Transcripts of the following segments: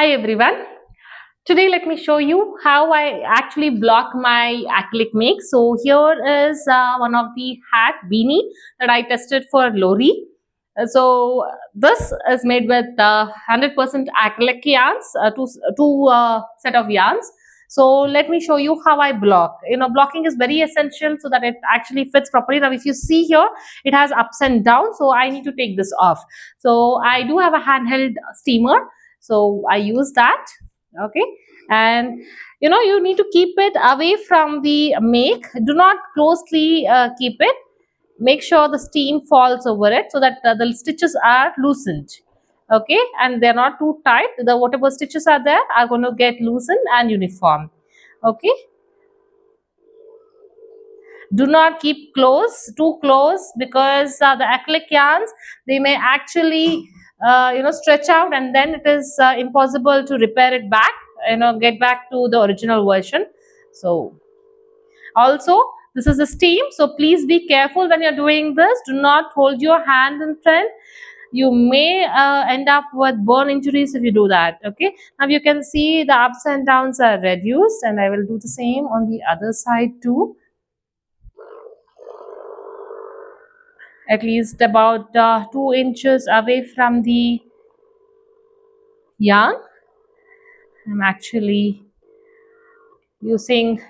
Hi everyone. Today let me show you how I actually block my acrylic make. So here is one of the hat beanie that I tested for Lori. So this is made with 100% acrylic yarns, two set of yarns. So let me show you how I block. Blocking is very essential so that it actually fits properly. Now if you see here, it has ups and downs, so I need to take this off. So I do have a handheld steamer, so I use that. Okay, and you need to keep it away from the make. Do not closely keep it. Make sure the steam falls over it so that the stitches are loosened. Okay, and they're not too tight. The whatever stitches are there are going to get loosened and uniform. Okay, do not keep too close, because the acrylic yarns, they may actually stretch out, and then it is impossible to repair it back, get back to the original version. So also, this is a steam, so please be careful when you're doing this. Do not hold your hand in front. You may end up with burn injuries if you do that. Okay, now you can see the ups and downs are reduced, and I will do the same on the other side too. At least about 2 inches away from the yarn. I'm actually using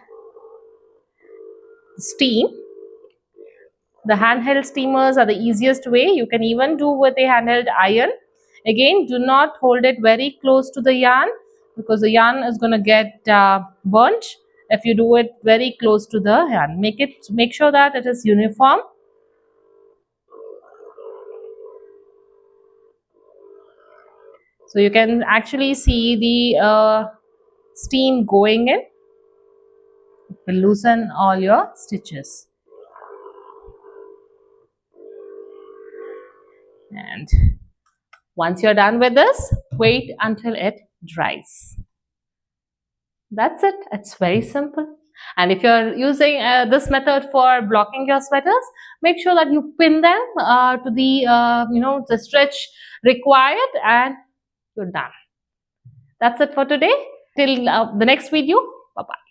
steam. The handheld steamers are the easiest way. You can even do with a handheld iron. Again, do not hold it very close to the yarn, because the yarn is going to get burnt if you do it very close to the yarn. Make sure that it is uniform. So you can actually see the steam going in. It will loosen all your stitches. And once you're done with this, wait until it dries. That's it. It's very simple. And if you're using this method for blocking your sweaters, make sure that you pin them to the stretch required, and you're done. That's it for today. Till the next video. Bye bye.